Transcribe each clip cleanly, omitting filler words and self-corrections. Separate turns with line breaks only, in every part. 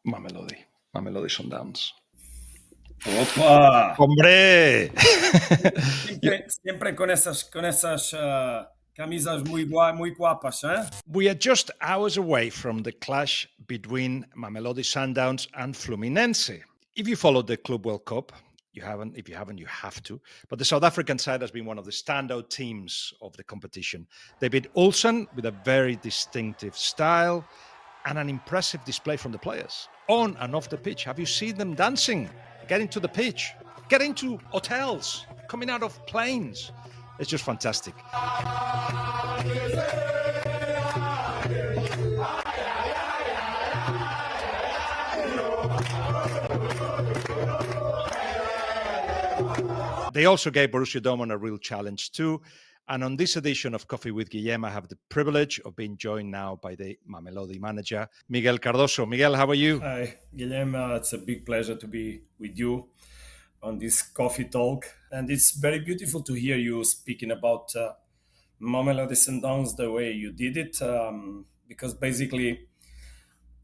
Mamelodi. Mamelodi Sundowns.
¡Opa!
¡Hombre!
Siempre con esas camisas muy guapas, ¿eh?
We are just hours away from the clash between Mamelodi Sundowns and Fluminense. If you followed the Club World Cup, you haven't. If you haven't, you have to. But the South African side has been one of the standout teams of the competition. They beat Ulsan with a very distinctive style and an impressive display from the players on and off the pitch. Have you seen them dancing, getting to the pitch, getting to hotels, coming out of planes? It's just fantastic. They also gave Borussia Dortmund a real challenge too. And on this edition of Coffee with Guillem, I have the privilege of being joined now by the Mamelodi manager, Miguel Cardoso. Miguel, how are you?
Hi, Guillem. It's a big pleasure to be with you on this coffee talk. And it's very beautiful to hear you speaking about Mamelodi Sundowns the way you did it. Because basically,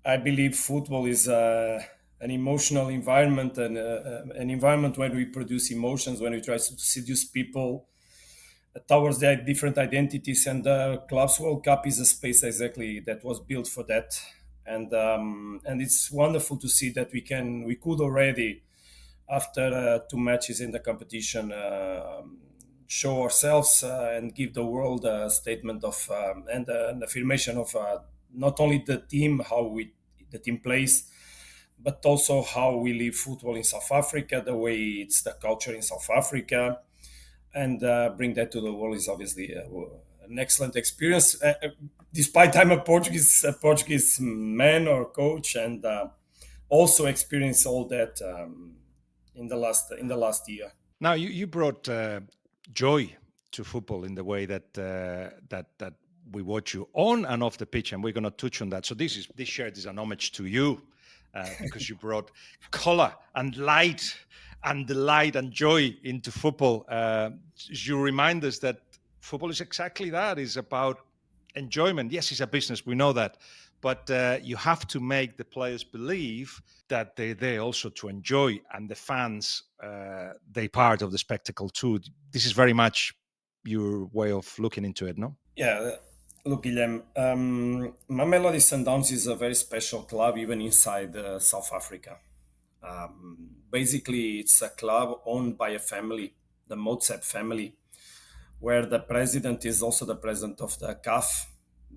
I believe football is an emotional environment and an environment where we produce emotions, when we try to seduce people towards their different identities. And the Clubs World Cup is a space exactly that was built for that. And it's wonderful to see that we could already, after 2 matches in the competition, show ourselves and give the world a statement of and an affirmation of not only the team, the team plays, but also how we live football in South Africa, the way it's the culture in South Africa, and bring that to the world is obviously an excellent experience. Despite I'm a Portuguese man or coach, and also experience all that in the last year.
Now you brought joy to football in the way that we watch you on and off the pitch, and we're going to touch on that. So this shirt is an homage to you because you brought color and light and delight and joy into football. You remind us that football is exactly that. It's about enjoyment. Yes, it's a business. We know that. But you have to make the players believe that they're there also to enjoy, and the fans, they're part of the spectacle too. This is very much your way of looking into it, no?
Yeah, look, Guillem, Mamelodi Sundowns is a very special club even inside South Africa. Basically, it's a club owned by a family, the Mozart family, where the president is also the president of the CAF,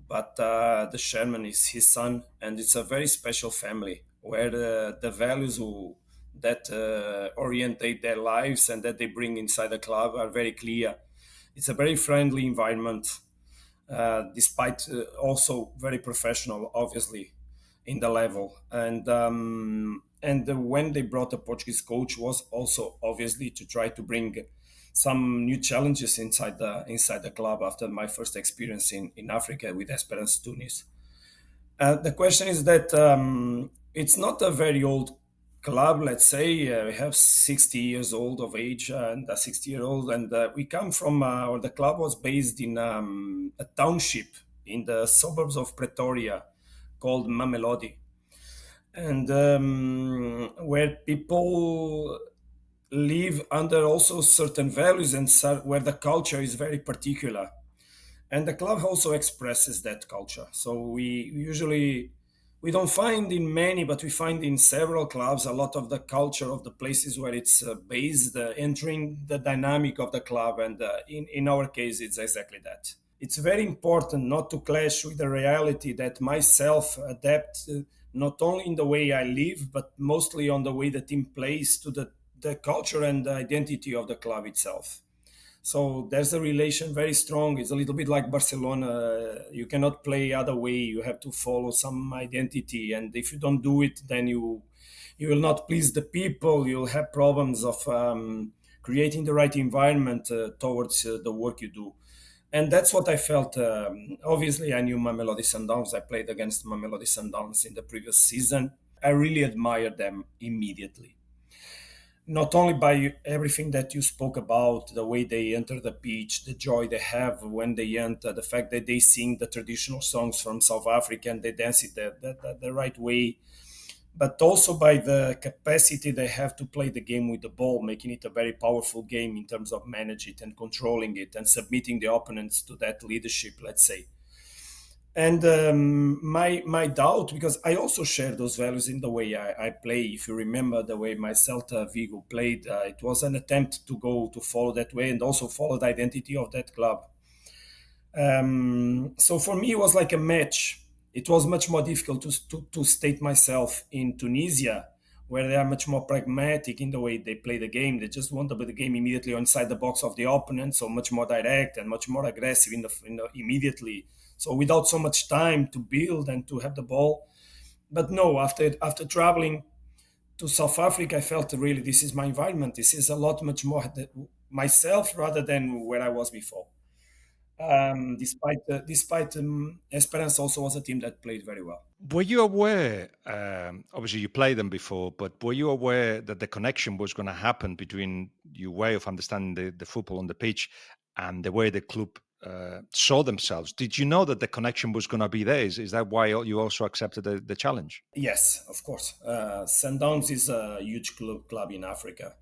but the chairman is his son, and it's a very special family where the values that orientate their lives and that they bring inside the club are very clear. It's a very friendly environment, despite also very professional, obviously, in the level. And when they brought a Portuguese coach was also obviously to try to bring some new challenges inside the club after my first experience in Africa with Esperance Tunis. The question is that it's not a very old club. Let's say we have 60 years old of age and a 60-year-old, and we come from, or the club was based in a township in the suburbs of Pretoria called Mamelodi, and where people live under also certain values and where the culture is very particular, and the club also expresses that culture. So we don't find in many, but we find in several clubs a lot of the culture of the places where it's based, entering the dynamic of the club, and in our case it's exactly that. It's very important not to clash with the reality that myself adapt, not only in the way I live, but mostly on the way the team plays to the culture and the identity of the club itself. So there's a relation very strong. It's a little bit like Barcelona. You cannot play other way. You have to follow some identity, and if you don't do it, then you will not please the people. You'll have problems of creating the right environment towards the work you do. And that's what I felt. Obviously, I knew Mamelodi Sundowns. I played against Mamelodi Sundowns in the previous season. I really admired them immediately, not only by everything that you spoke about, the way they enter the pitch, the joy they have when they enter, the fact that they sing the traditional songs from South Africa and they dance it the right way, but also by the capacity they have to play the game with the ball, making it a very powerful game in terms of manage it and controlling it and submitting the opponents to that leadership, let's say. And my doubt, because I also share those values in the way I play. If you remember the way my Celta Vigo played, it was an attempt to go to follow that way and also follow the identity of that club. So for me, it was like a match. It was much more difficult to state myself in Tunisia, where they are much more pragmatic in the way they play the game. They just want to play the game immediately inside the box of the opponent, so much more direct and much more aggressive immediately. So without so much time to build and to have the ball. But no, after traveling to South Africa, I felt really this is my environment. This is a lot much more myself rather than where I was before. Despite Esperance also was a team that played very well.
Were you aware? Obviously, you played them before, but were you aware that the connection was going to happen between your way of understanding the football on the pitch and the way the club saw themselves? Did you know that the connection was going to be there? Is that why you also accepted the challenge?
Yes, of course. Sundowns is a huge club in Africa.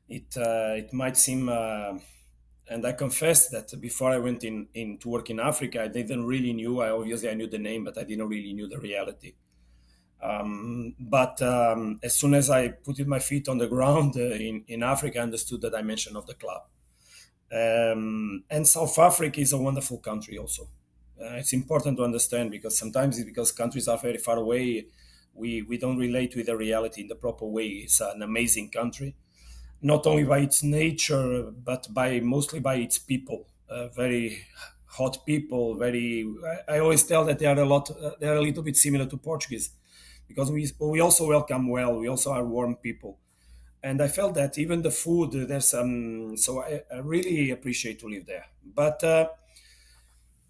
It might seem, and I confess that before I went in to work in Africa, I didn't really knew. I knew the name, but I didn't really knew the reality. But as soon as I put my feet on the ground in Africa, I understood the dimension of the club. And South Africa is a wonderful country also. It's important to understand because sometimes it's because countries are very far away, we don't relate with the reality in the proper way. It's an amazing country, not only by its nature, but by mostly by its people. Very hot people. Very. I always tell that they are a little bit similar to Portuguese, because we also welcome well. We also are warm people, and I felt that even the food there's so I really appreciate to live there. But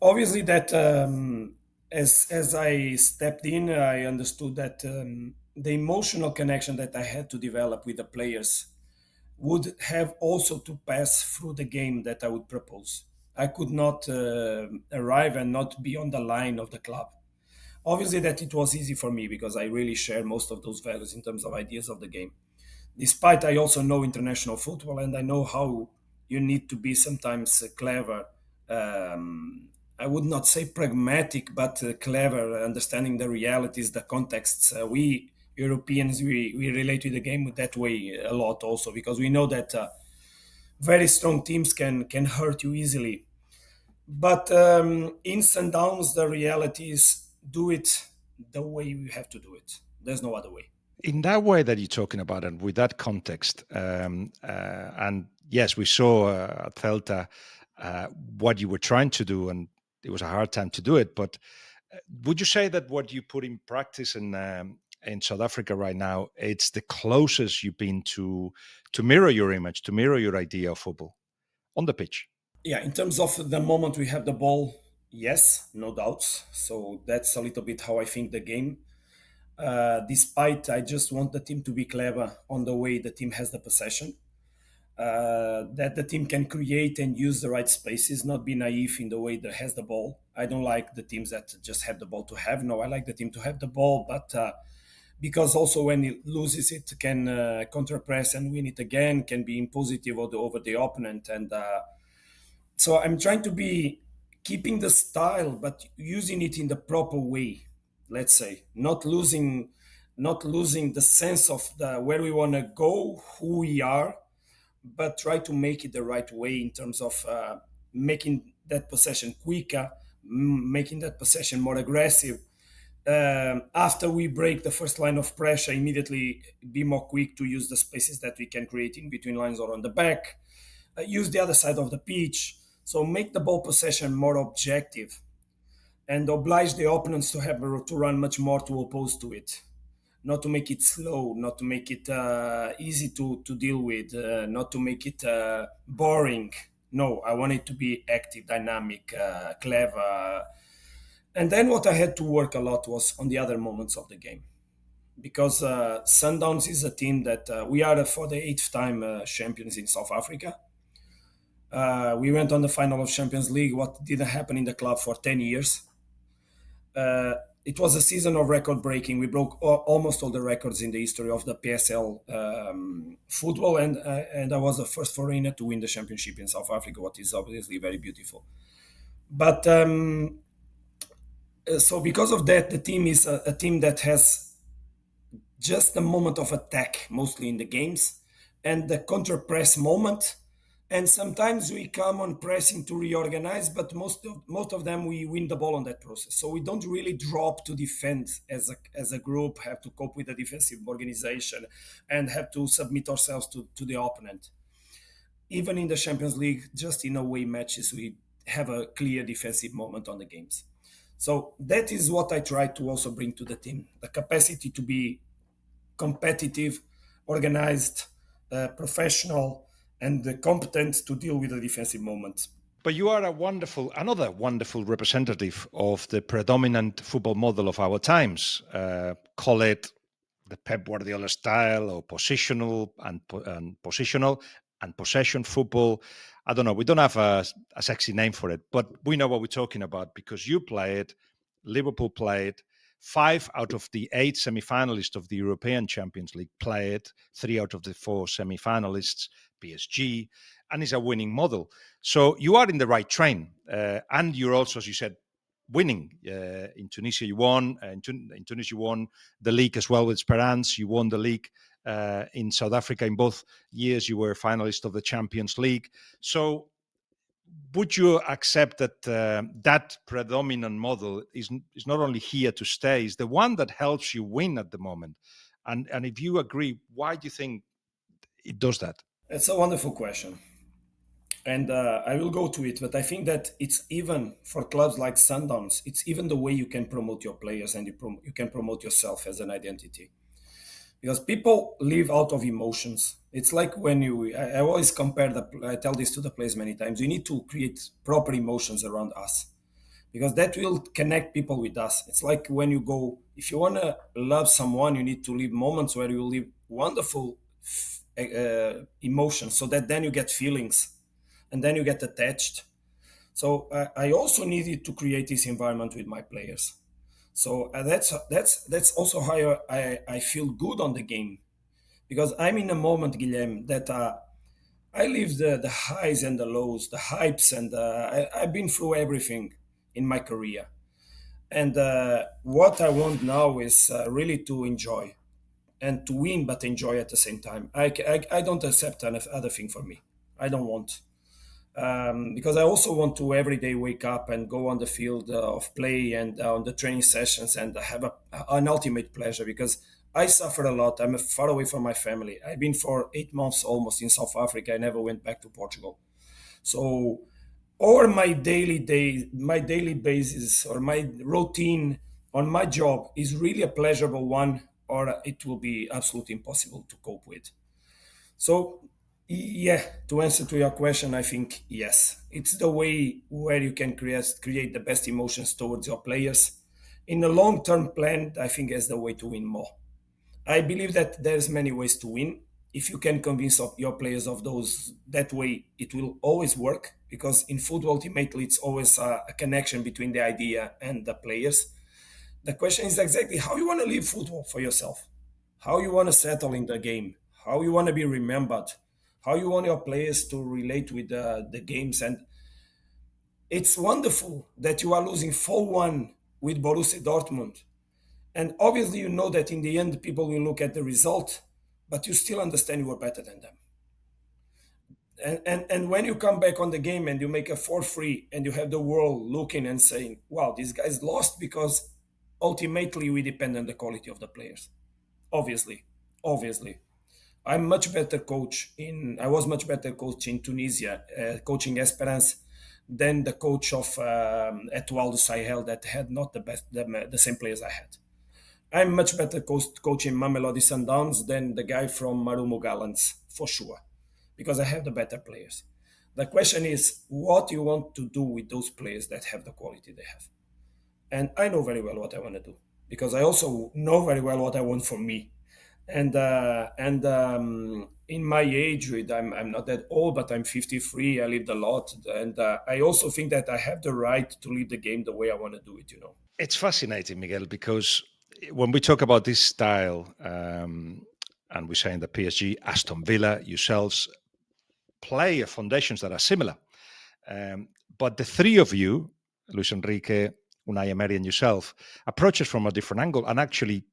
obviously that as I stepped in, I understood that the emotional connection that I had to develop with the players would have also to pass through the game that I would propose. I could not arrive and not be on the line of the club. Obviously, that it was easy for me because I really share most of those values in terms of ideas of the game. Despite I also know international football and I know how you need to be sometimes clever. I would not say pragmatic, but clever, understanding the realities, the contexts. We Europeans, we relate to the game that way a lot also because we know that very strong teams can hurt you easily. But in Sundowns, the reality is do it the way you have to do it. There's no other way.
In that way that you're talking about, and with that context, and yes, we saw at Celta what you were trying to do, and it was a hard time to do it. But would you say that what you put in practice in South Africa right now, it's the closest you've been to mirror your image, to mirror your idea of football on the pitch?
Yeah, in terms of the moment we have the ball, yes, no doubts. So that's a little bit how I think the game. Despite I just want the team to be clever on the way the team has the possession, that the team can create and use the right spaces, not be naive in the way that has the ball. I don't like the teams that just have the ball to have. No, I like the team to have the ball, but because also when it loses it can counter press and win it again, can be impositive over the opponent. And so I'm trying to be keeping the style but using it in the proper way, let's say, not losing the sense of the where we want to go, who we are, but try to make it the right way in terms of making that possession quicker, making that possession more aggressive. After we break the first line of pressure, immediately be more quick to use the spaces that we can create in between lines or on the back. Use the other side of the pitch. So make the ball possession more objective and oblige the opponents to have to run much more to oppose to it. Not to make it slow, not to make it easy to deal with, not to make it boring. No, I want it to be active, dynamic, clever. And then what I had to work a lot was on the other moments of the game. Because Sundowns is a team that we are for the eighth time champions in South Africa. We went on the final of Champions League, what didn't happen in the club for 10 years. Uh, it was a season of record breaking. We broke almost all the records in the history of the PSL football, and I was the first foreigner to win the championship in South Africa, what is obviously very beautiful. But so because of that, the team is a team that has just a moment of attack, mostly in the games, and the counter press moment. And sometimes we come on pressing to reorganize, but most of them we win the ball on that process. So we don't really drop to defend as a group, have to cope with the defensive organization, and have to submit ourselves to the opponent. Even in the Champions League, just in away matches, we have a clear defensive moment on the games. So that is what I try to also bring to the team: the capacity to be competitive, organized, professional, and competent to deal with the defensive moments.
But you are another wonderful representative of the predominant football model of our times. Call it the Pep Guardiola style, or positional and possession football. I don't know. We don't have a sexy name for it, but we know what we're talking about because you play it. Liverpool play it. 5 out of the 8 semi-finalists of the European Champions League play it. 3 out of the 4 semi-finalists, PSG, and it's a winning model. So you are in the right train, and you're also, as you said, winning. In Tunisia, you won. In Tunisia, you won the league as well with Esperance. You won the league in South Africa. In both years, you were finalist of the Champions League. So would you accept that that predominant model is not only here to stay, is the one that helps you win at the moment? And if you agree, why do you think it does that?
It's a wonderful question. And I will go to it, but I think that it's even for clubs like Sundowns, it's even the way you can promote your players and you can promote yourself as an identity. Because people live out of emotions. It's like when I always I tell this to the players many times, you need to create proper emotions around us because that will connect people with us. It's like when you go, if you want to love someone, you need to live moments where you live wonderful emotions so that then you get feelings and then you get attached. So I also needed to create this environment with my players. So that's also how I feel good on the game because I'm in a moment, Guillem, that I live the highs and the lows, the hypes, and I've been through everything in my career. And what I want now is really to enjoy and to win, but enjoy at the same time. I don't accept other thing for me. I don't want. Because I also want to every day wake up and go on the field of play and on the training sessions and have an ultimate pleasure because I suffer a lot. I'm far away from my family. I've been for 8 months almost in South Africa. I never went back to Portugal. So, or my daily basis or my routine on my job is really a pleasurable one, or it will be absolutely impossible to cope with. So, yeah, to answer to your question, I think yes, it's the way where you can create the best emotions towards your players. In the long term plan, I think is the way to win more. I believe that there's many ways to win. If you can convince of your players of those that way, it will always work because in football, ultimately, it's always a connection between the idea and the players. The question is exactly how you want to live football for yourself, how you want to settle in the game, how you want to be remembered, how you want your players to relate with the games. And it's wonderful that you are losing 4-1 with Borussia Dortmund. And obviously, you know that in the end, people will look at the result, but you still understand you are better than them. And when you come back on the game and you make a 4-3 and you have the world looking and saying, wow, these guys lost because ultimately we depend on the quality of the players. Obviously. I was much better coach in Tunisia, coaching Esperance than the coach of Etoile du Sahel that had not the same players I had. I'm much better coaching Mamelodi Sundowns than the guy from Marumo Gallants, for sure, because I have the better players. The question is, what you want to do with those players that have the quality they have? And I know very well what I want to do because I also know very well what I want for me. And in my age, I'm not that old, but I'm 53. I lived a lot, and I also think that I have the right to lead the game the way I want to do it.
It's fascinating, Miguel, because when we talk about this style, and we're saying that PSG, Aston Villa, yourselves play foundations that are similar. Um, but the three of you, Luis Enrique, Unai Emery, and yourself, approach it from a different angle and actually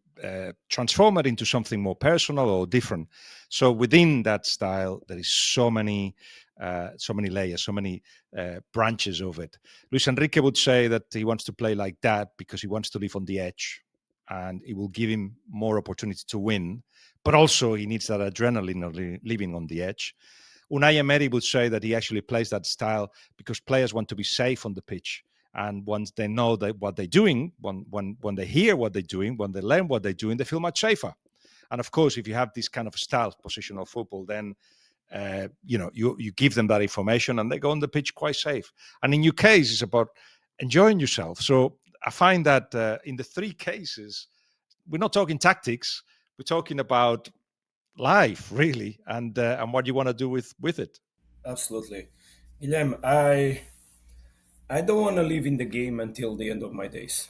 transform it into something more personal or different. So within that style, there is so many layers, so many branches of it. Luis Enrique would say that he wants to play like that because he wants to live on the edge, and it will give him more opportunity to win. But also, he needs that adrenaline of living on the edge. Unai Emery would say that he actually plays that style because players want to be safe on the pitch. And once they know that what they're doing, when they hear what they're doing, when they learn what they're doing, they feel much safer. And of course, if you have this kind of style, positional football, then you give them that information and they go on the pitch quite safe. And in your case, it's about enjoying yourself. So I find that in the three cases, we're not talking tactics. We're talking about life, really, and what you want to do with it.
Absolutely. Guillem, I don't want to live in the game until the end of my days.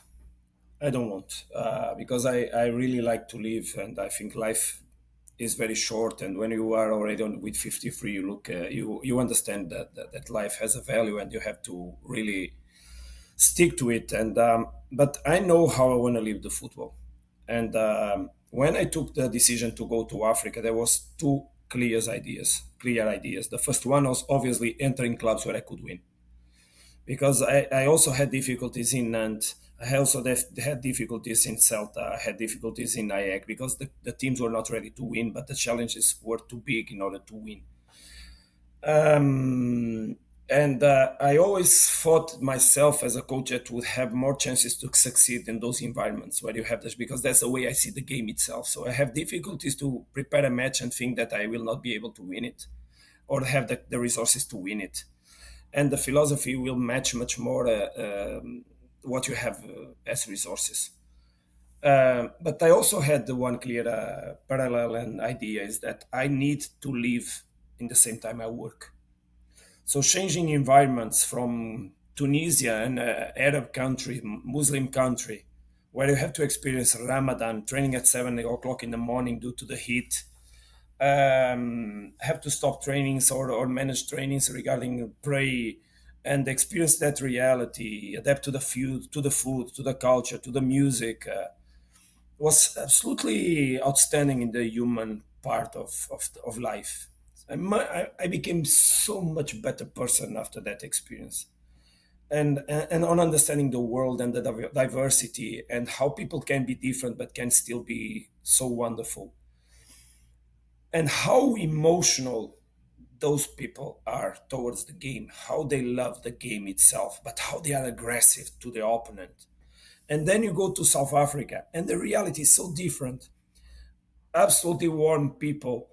I don't want, because I really like to live, and I think life is very short. And when you are already on with 53, you look, you understand that life has a value, and you have to really stick to it. And but I know how I want to live the football. And when I took the decision to go to Africa, there was two clear ideas. Clear ideas. The first one was obviously entering clubs where I could win, because I also had difficulties in Nantes. I also had difficulties in Celta. I had difficulties in Ajax because the teams were not ready to win, but the challenges were too big in order to win. Um, and I always thought myself as a coach that would have more chances to succeed in those environments where you have this, because that's the way I see the game itself. So I have difficulties to prepare a match and think that I will not be able to win it, or have the resources to win it. And the philosophy will match much more what you have as resources. But I also had the one clear parallel and idea is that I need to live in the same time I work. So changing environments from Tunisia, an Arab country, Muslim country, where you have to experience Ramadan, training at 7 o'clock in the morning due to the heat, have to stop trainings or manage trainings regarding pray, and experience that reality, adapt to the food, to the culture, to the music, was absolutely outstanding in the human part of life. I became so much better person after that experience, and on understanding the world and the diversity and how people can be different but can still be so wonderful, and how emotional those people are towards the game, how they love the game itself, but how they are aggressive to the opponent. And then you go to South Africa, and the reality is so different. Absolutely warm people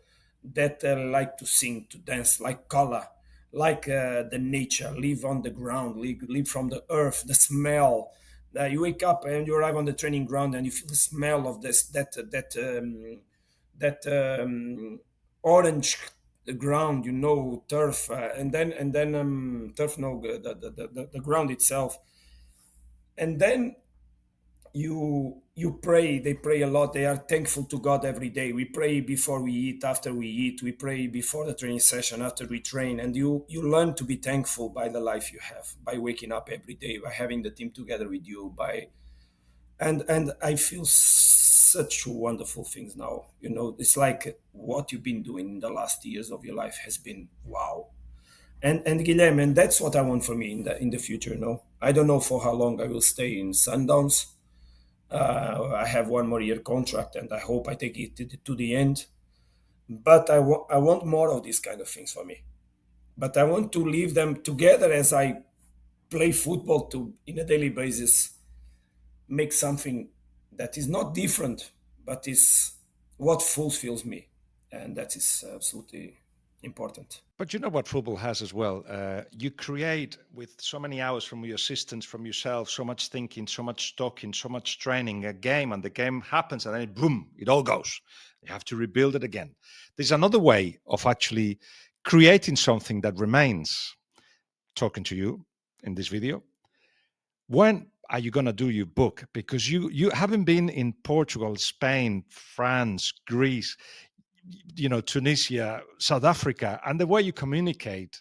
that like to sing, to dance, like color, like the nature, live on the ground, live from the earth, the smell. You wake up and you arrive on the training ground and you feel the smell of this that orange ground, turf, and then turf, no, the ground itself. And then you pray. They pray a lot. They are thankful to God every day. We pray before we eat, after we eat. We pray before the training session, after we train. And you learn to be thankful by the life you have, by waking up every day, by having the team together with you, by and I feel such wonderful things now. It's like what you've been doing in the last years of your life has been wow. And Guilhem, and that's what I want for me in the future. I don't know for how long I will stay in Sundowns. I have one more year contract, and I hope I take it to the end. But I want more of these kind of things for me. But I want to leave them together as I play football to, in a daily basis, make something that is not different, but is what fulfills me, and that is absolutely important.
But you know what football has as well. You create with so many hours from your assistants, from yourself, so much thinking, so much talking, so much training. A game, and the game happens, and then boom, it all goes. You have to rebuild it again. There's another way of actually creating something that remains. Talking to you in this video, when are you going to do your book? Because you haven't been in Portugal, Spain, France, Greece, Tunisia, South Africa, and the way you communicate.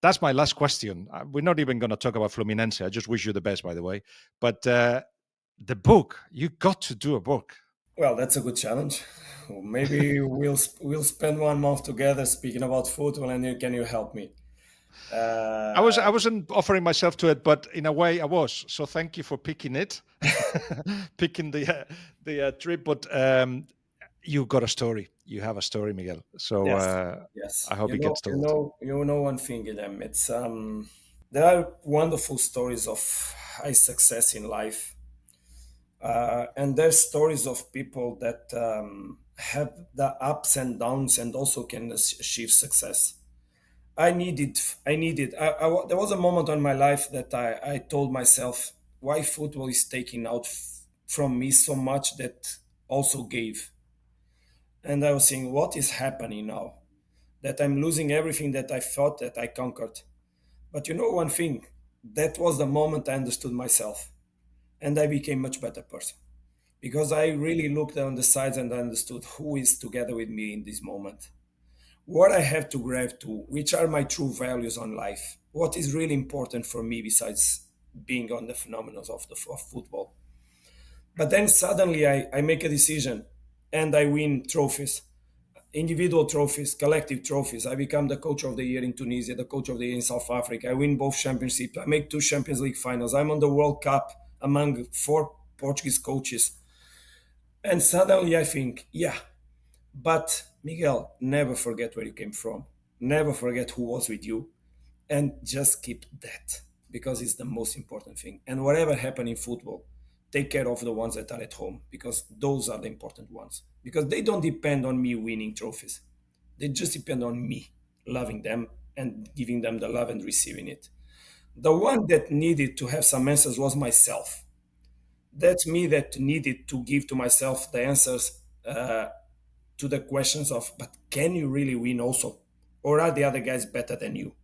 That's my last question. We're not even going to talk about Fluminense. I just wish you the best, by the way. But the book, you got to do a book.
Well, that's a good challenge. Maybe we'll spend 1 month together speaking about football, and can you help me?
I wasn't offering myself to it, but in a way I was. So thank you for picking it, picking the trip. But you got a story. You have a story, Miguel. So
Yes, yes.
I hope it gets told.
You know one thing, Guillem. It's there are wonderful stories of high success in life, and there's stories of people that have the ups and downs and also can achieve success. I needed. There was a moment in my life that I told myself why football is taking out from me so much that also gave, and I was saying, what is happening now? That I'm losing everything that I thought that I conquered. But you know one thing, that was the moment I understood myself, and I became much better person because I really looked on the sides and I understood who is together with me in this moment. What I have to grab to, which are my true values on life, what is really important for me besides being on the phenomena of football. But then suddenly I make a decision and I win trophies, individual trophies, collective trophies. I become the coach of the year in Tunisia, the coach of the year in South Africa. I win both championships. I make two Champions League finals. I'm on the World Cup among four Portuguese coaches. And suddenly I think, yeah, but Miguel, never forget where you came from. Never forget who was with you. And just keep that because it's the most important thing. And whatever happens in football, take care of the ones that are at home because those are the important ones. Because they don't depend on me winning trophies. They just depend on me loving them and giving them the love and receiving it. The one that needed to have some answers was myself. That's me that needed to give to myself the answers to the questions of, but can you really win also? Or are the other guys better than you?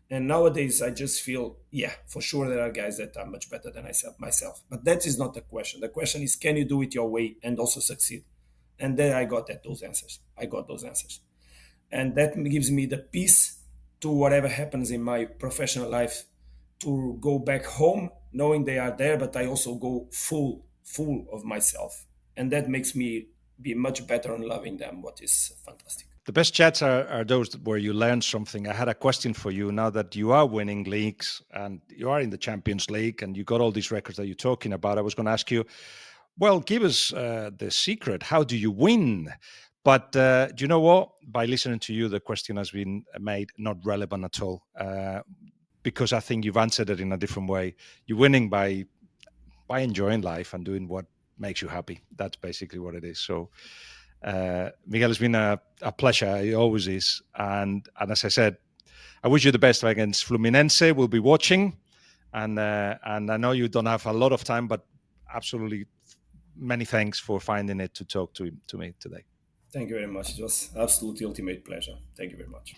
And nowadays, I just feel, yeah, for sure there are guys that are much better than myself. But that is not the question. The question is, can you do it your way and also succeed? And then I got those answers. I got those answers. And that gives me the peace to whatever happens in my professional life to go back home knowing they are there, but I also go full of myself. And that makes me be much better on loving them, what is fantastic.
The best chats are those where you learn something. I had a question for you now that you are winning leagues and you are in the Champions League and you got all these records that you're talking about. I was going to ask you, well, give us the secret. How do you win? But do you know what? By listening to you, the question has been made not relevant at all because I think you've answered it in a different way. You're winning by enjoying life and doing what makes you happy. That's basically what it is. So, Miguel, it's been a pleasure. It always is. And as I said, I wish you the best against Fluminense. We'll be watching, and I know you don't have a lot of time, but absolutely many thanks for finding it to talk to me today.
Thank you very much. It was absolutely ultimate pleasure. Thank you very much.